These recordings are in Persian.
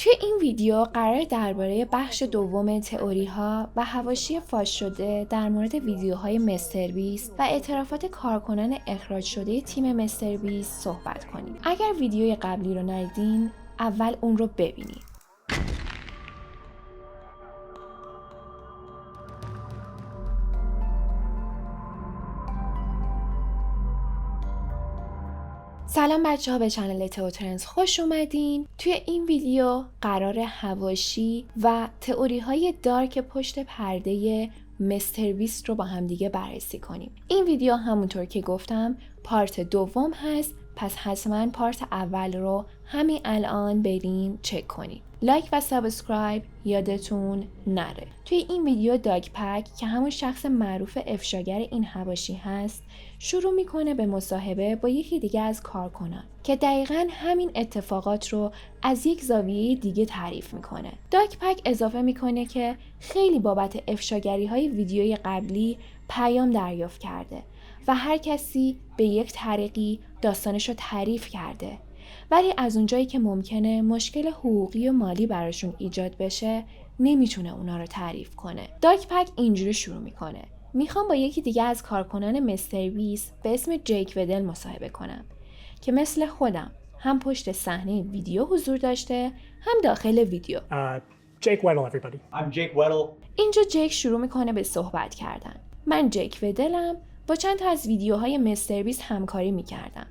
توی این ویدیو قرار درباره بخش دوم تئوری ها و حواشی فاش شده در مورد ویدیوهای مستر بیست و اعترافات کارکنان اخراج شده تیم مستر بیست صحبت کنیم. اگر ویدیوی قبلی رو ندیدین، اول اون رو ببینید. سلام بچه ها، به چنل تئو ترندز خوش اومدین. توی این ویدیو قرار حواشی و تئوری های دارک پشت پرده مستر بیست رو با هم دیگه بررسی کنیم. این ویدیو همونطور که گفتم پارت دوم هست، پس حتما پارت اول رو همین الان برین چک کنین. لایک و سابسکرایب یادتون نره. توی این ویدیو داگ پک که همون شخص معروف افشاگر این حواشی هست شروع میکنه به مصاحبه با یکی دیگه از کارکنان که دقیقاً همین اتفاقات رو از یک زاویه دیگه تعریف میکنه. داگ پک اضافه میکنه که خیلی بابت افشاگری های ویدیوی قبلی پیام دریافت کرده و هر کسی به یک طریقی داستانش رو تعریف کرده، ولی از اونجایی که ممکنه مشکل حقوقی و مالی براشون ایجاد بشه نمیتونه اونا رو تعریف کنه. داگ پک اینجوری شروع میکنه: میخوام با یکی دیگه از کارکنان مستر بیست به اسم جیک ودل مصاحبه کنم که مثل خودم هم پشت صحنه ویدیو حضور داشته هم داخل ویدیو. Jake Weddle, everybody. I'm Jake Weddle. اینجا جیک شروع میکنه به صحبت کردن. من جیک ودلم، با چند تا از ویدیوهای مستر بیست همکاری میکردم،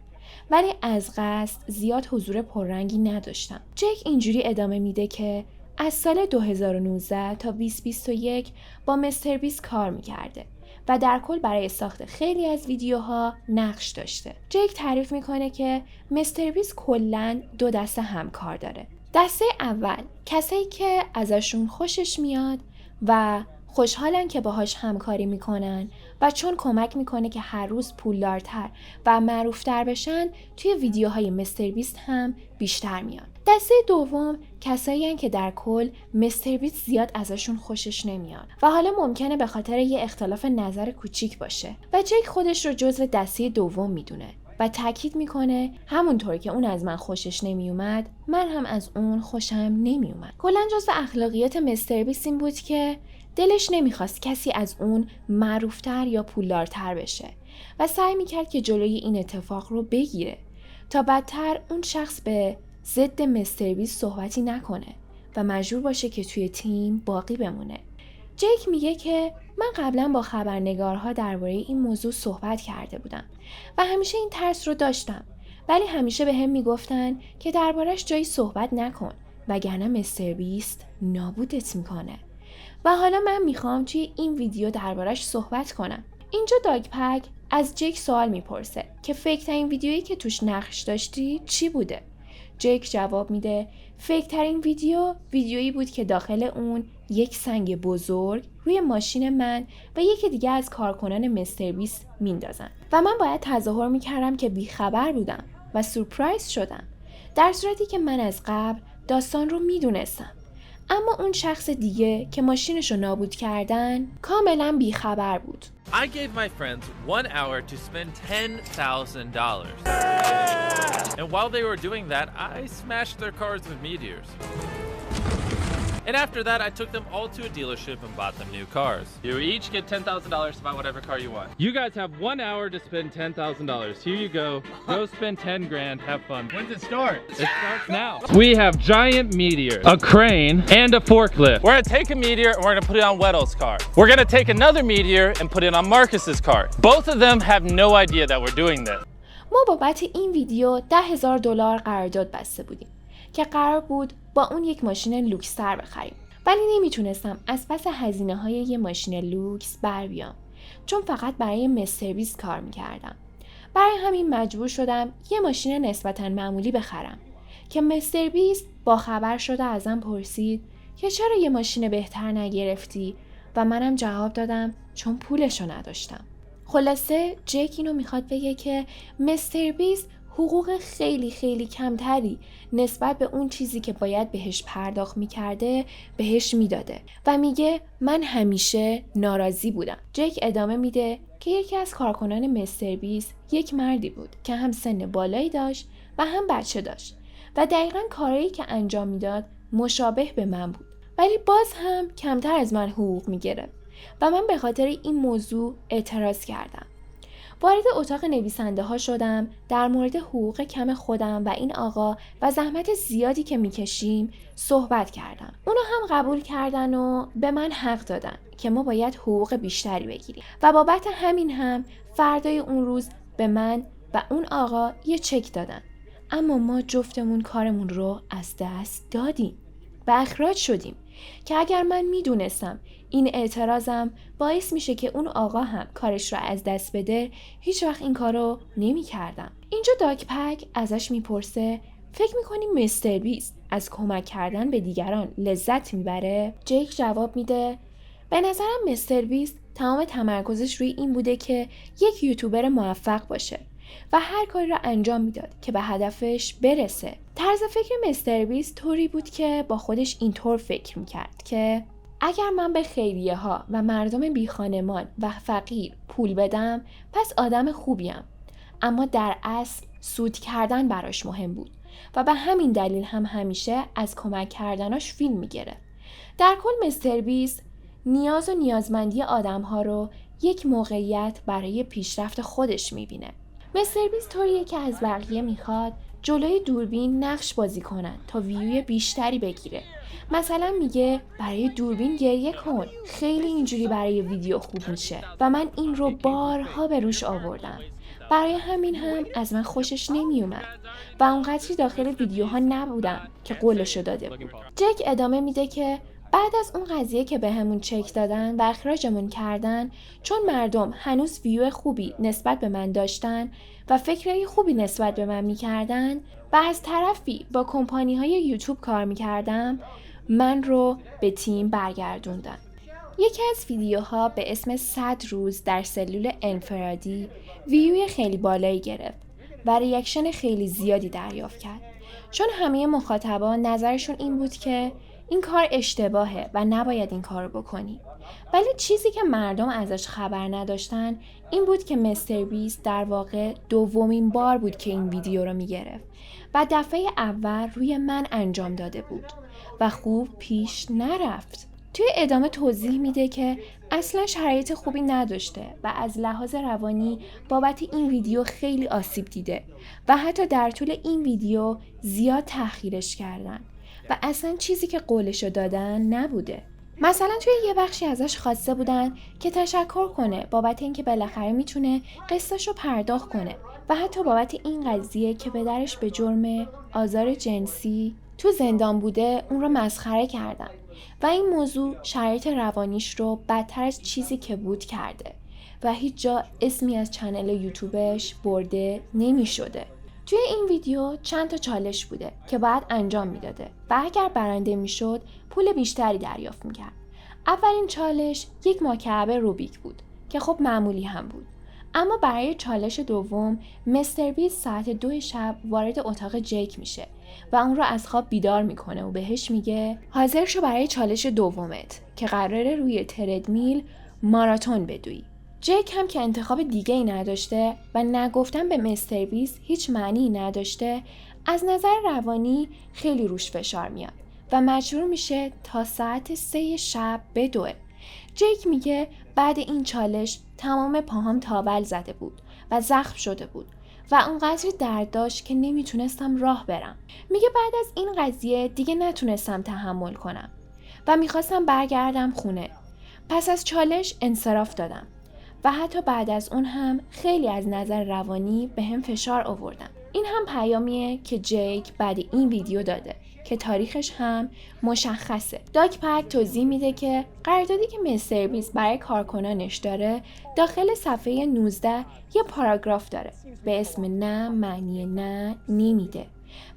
ولی از قصد زیاد حضور پررنگی نداشتم. جیک اینجوری ادامه میده که از سال 2019 تا 2021 با مستر بیست کار میکرده و در کل برای ساخت خیلی از ویدیوها نقش داشته. جیک تعریف میکنه که مستر بیست کلاً دو دسته همکار داره. دسته اول کسایی که ازشون خوشش میاد و خوشحالن که باهاش همکاری میکنن و چون کمک میکنه که هر روز پولدارتر و معروفتر بشن توی ویدیوهای مستر بیست هم بیشتر میان. دسته دوم کسایی هن که در کل مستر بیست زیاد ازشون خوشش نمیاد و حالا ممکنه به خاطر یه اختلاف نظر کوچیک باشه و جیک خودش رو جزو دسته دوم میدونه و تاکید میکنه همونطور که اون از من خوشش نمیومد من هم از اون خوشم نمیومد. کلاً جزو اخلاقیات مستر بیست این بود که دلش نمیخواست کسی از اون معروفتر یا پولدارتر بشه و سعی میکرد که جلوی این اتفاق رو بگیره تا بدتر اون شخص به ضد مستر بیست صحبتی نکنه و مجبور باشه که توی تیم باقی بمونه. جیک میگه که من قبلا با خبرنگارها درباره این موضوع صحبت کرده بودم و همیشه این ترس رو داشتم، ولی همیشه به هم میگفتن که دربارش جایی صحبت نکن وگرنه مستر بیست نابودت میکنه و حالا من میخوام توی این ویدیو دربارش صحبت کنم. اینجا داگ پک از جیک سوال میپرسه که فیک ترین ویدیویی که توش نقش داشتی چی بوده؟ جیک جواب میده فیک ترین ویدیویی بود که داخل اون یک سنگ بزرگ روی ماشین من و یکی دیگه از کارکنان مستر بیست میندازن و من باید تظاهر میکردم که بیخبر بودم و سورپرایز شدم، در صورتی که من از قبل داستان رو میدونستم. اما اون شخص دیگه که ماشینشو نابود کردن کاملا بیخبر بود. I gave my friends 1 hour to spend $10,000. And while they were doing that, I smashed their cars with meteors. And after that, I took them all to a dealership and bought them new cars. You each get $10,000 to buy whatever car you want. You guys have 1 hour to spend $10,000. Here you go. Go spend 10 grand. Have fun. When's it start? It starts now. We have giant meteors, a crane, and a forklift. We're gonna take a meteor and we're gonna put it on Weddle's car. We're gonna take another meteor and put it on Marcus's car. Both of them have no idea that we're doing this. ما بابت این ویدیو $10,000 قرارداد بسته بودیم که قرار بود با اون یک ماشین لوکس‌تر بخریم، ولی نمیتونستم از پس هزینه‌های یه ماشین لوکس بر بیام چون فقط برای مستر بیست کار میکردم. برای همین مجبور شدم یه ماشین نسبتاً معمولی بخرم که مستر بیست با خبر شده ازم پرسید که چرا یه ماشین بهتر نگرفتی و منم جواب دادم چون پولشو نداشتم. خلاصه جیک اینو میخواد بگه که مستر بیست حقوق خیلی خیلی کمتری نسبت به اون چیزی که باید بهش پرداخت میکرده بهش میداده و میگه من همیشه ناراضی بودم. جیک ادامه میده که یکی از کارکنان مستر بیست یک مردی بود که هم سن بالایی داشت و هم بچه داشت و دقیقاً کارهایی که انجام میداد مشابه به من بود، ولی باز هم کمتر از من حقوق میگرفت و من به خاطر این موضوع اعتراض کردم. وارد اتاق نویسنده ها شدم، در مورد حقوق کم خودم و این آقا و زحمت زیادی که میکشیم صحبت کردم. اونا هم قبول کردن و به من حق دادن که ما باید حقوق بیشتری بگیریم و بابت همین هم فردای اون روز به من و اون آقا یه چک دادن. اما ما جفتمون کارمون رو از دست دادیم و اخراج شدیم که اگر من میدونستم این اعتراضم باعث میشه که اون آقا هم کارش رو از دست بده، هیچ وقت این کارو نمی کردم. اینجا داگ پک ازش میپرسه فکر میکنی مستر بیست از کمک کردن به دیگران لذت میبره؟ جیک جواب میده به نظرم مستر بیست تمام تمرکزش روی این بوده که یک یوتیوبر موفق باشه و هر کاری را انجام میداد که به هدفش برسه. طرز فکر مستر بیست طوری بود که با خودش اینطور فکر میکرد که اگر من به خیریه ها و مردم بی خانمان و فقیر پول بدم پس آدم خوبیم، اما در اصل سود کردن براش مهم بود و به همین دلیل هم همیشه از کمک کردناش فیلم میگرفت. در کل مستر بیست نیاز و نیازمندی آدم ها رو یک موقعیت برای پیشرفت خودش میبینه. مستر بیست طوریه که از بقیه میخواد جلوی دوربین نقش بازی کنن تا ویوی بیشتری بگیره. مثلا میگه برای دوربین گریه کن، خیلی اینجوری برای ویدیو خوب میشه و من این رو بارها به روش آوردم. برای همین هم از من خوشش نمیومد و اونقدری داخل ویدیوها نبودم که قولشو داده بود. جک ادامه میده که بعد از اون قضیه که بهمون چک دادن و اخراجمون کردن، چون مردم هنوز ویو خوبی نسبت به من داشتن و فکرهای خوبی نسبت به من میکردن و از طرفی با کمپانی‌های یوتیوب کار میکردم، من رو به تیم برگردوندن. یکی از ویدیوها به اسم 100 روز در سلول انفرادی ویوی خیلی بالایی گرفت و ریاکشن خیلی زیادی دریافت کرد، چون همه مخاطبان نظرشون این بود که این کار اشتباهه و نباید این کار رو بکنی. ولی چیزی که مردم ازش خبر نداشتن این بود که مستر بیست در واقع دومین بار بود که این ویدیو رو میگرفت و دفعه اول روی من انجام داده بود و خوب پیش نرفت. توی ادامه توضیح میده که اصلا شرایط خوبی نداشته و از لحاظ روانی بابت این ویدیو خیلی آسیب دیده و حتی در طول این ویدیو زیاد تحقیرش کردن و اصلا چیزی که قولشو دادن نبوده. مثلا توی یه بخشی ازش خواسته بودن که تشکر کنه بابت اینکه بالاخره میتونه قسطشو پرداخت کنه و حتی بابت این قضیه که پدرش به جرم آزار جنسی تو زندان بوده اون رو مسخره کردن و این موضوع شرایط روانیش رو بدتر از چیزی که بود کرده و هیچ جا اسمی از چنل یوتیوبش برده نمی شده. توی این ویدیو چند تا چالش بوده که باید انجام میداده و اگر برنده میشد پول بیشتری دریافت میکرد. اولین چالش یک مکعب روبیک بود که خب معمولی هم بود، اما برای چالش دوم مستر بیست ساعت 2 شب وارد اتاق جیک میشه و اون رو از خواب بیدار میکنه و بهش میگه حاضر شو برای چالش دومت که قراره روی تردمیل ماراتون بدوی. جیک هم که انتخاب دیگه ای نداشته و نگفتن به مستر بیست هیچ معنی نداشته، از نظر روانی خیلی روش فشار میاد و مجبور میشه تا ساعت 3 شب بدوه. جیک میگه بعد این چالش تمام پاهام تاول زده بود و زخم شده بود و اونقدری درد داشت که نمیتونستم راه برم. میگه بعد از این قضیه دیگه نتونستم تحمل کنم و میخواستم برگردم خونه. پس از چالش انصراف دادم و حتی بعد از اون هم خیلی از نظر روانی به هم فشار آوردن. این هم پیامیه که جیک بعد این ویدیو داده که تاریخش هم مشخصه. داگ پک توضیح میده که قراردادی که مستر بیست برای کارکنانش داره داخل صفحه 19 یه پاراگراف داره به اسم نه معنی نه نمیده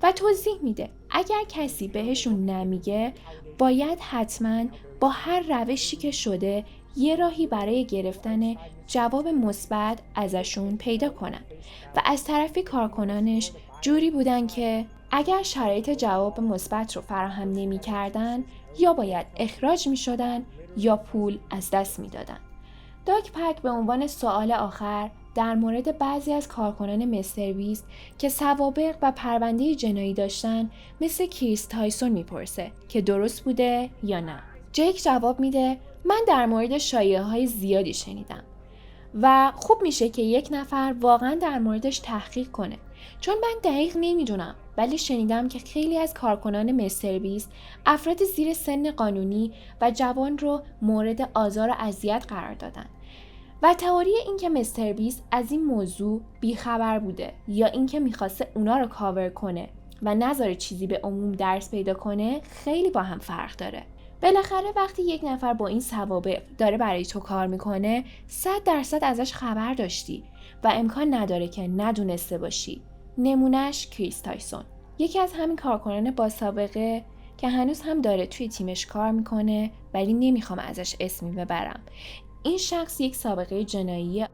و توضیح میده اگر کسی بهشون نمیگه باید حتما با هر روشی که شده یه راهی برای گرفتن جواب مثبت ازشون پیدا کنن و از طرفی کارکنانش جوری بودن که اگر شرایط جواب مثبت رو فراهم نمی کردن یا باید اخراج می شدن یا پول از دست می دادن. داگ پک به عنوان سوال آخر در مورد بعضی از کارکنان مستر بیست که سوابق و پرونده جنایی داشتن مثل کریس تایسون میپرسه که درست بوده یا نه. جیک جواب میده من در مورد شایعه‌های زیادی شنیدم و خوب میشه که یک نفر واقعا در موردش تحقیق کنه، چون من دقیق نمیدونم، ولی شنیدم که خیلی از کارکنان مستر بیست افراد زیر سن قانونی و جوان رو مورد آزار و اذیت قرار دادن و تئوری این که مستر بیست از این موضوع بیخبر بوده یا اینکه میخواسته اونا رو کاور کنه و نذاره چیزی به عموم درس پیدا کنه خیلی با هم فرق داره. بالاخره وقتی یک نفر با این سوابق داره برای تو کار میکنه 100% ازش خبر داشتی و امکان نداره که ندونسته باشی. نمونهش کریس تایسون، یکی از همین کارکنان با سابقه که هنوز هم داره توی تیمش کار میکنه ولی نمیخوام ازش اسمی ببرم. این شخص یک سابقه جنایی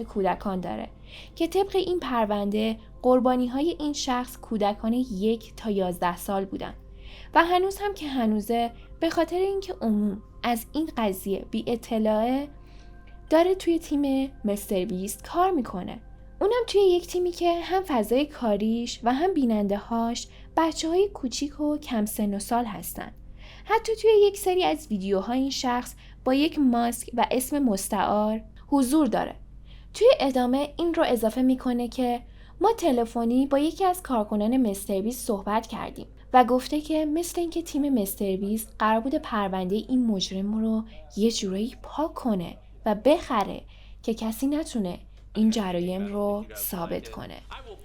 کودکان داره که طبق این پرونده قربانی‌های این شخص کودکان 1 تا 11 سال بودن و هنوز هم که هنوزه به خاطر اینکه عموم از این قضیه بی اطلاعه داره توی تیم مستر بیست کار میکنه. اونم توی یک تیمی که هم فضای کاریش و هم بیننده هاش بچه‌های کوچیک و کم سن و سال هستن. حتی توی یک سری از ویدیوها این شخص با یک ماسک و اسم مستعار حضور داره. توی ادامه این رو اضافه میکنه که ما تلفنی با یکی از کارکنان مستر بیست صحبت کردیم و گفته که مثل اینکه تیم مستر بیست قرار بود پرونده این مجرم رو یه جورایی پاک کنه و بخره که کسی نتونه این جرایم رو ثابت کنه.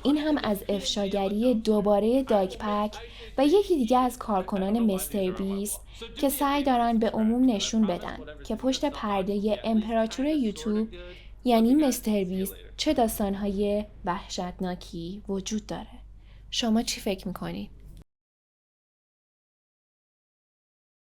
این هم از افشاگری دوباره داگپک و یکی دیگه از کارکنان مستر بیست که سعی دارن به عموم نشون بدن که پشت پرده امپراتور یوتیوب یعنی مستر بیست چه داستانهای وحشتناکی وجود داره. شما چی فکر میکنید؟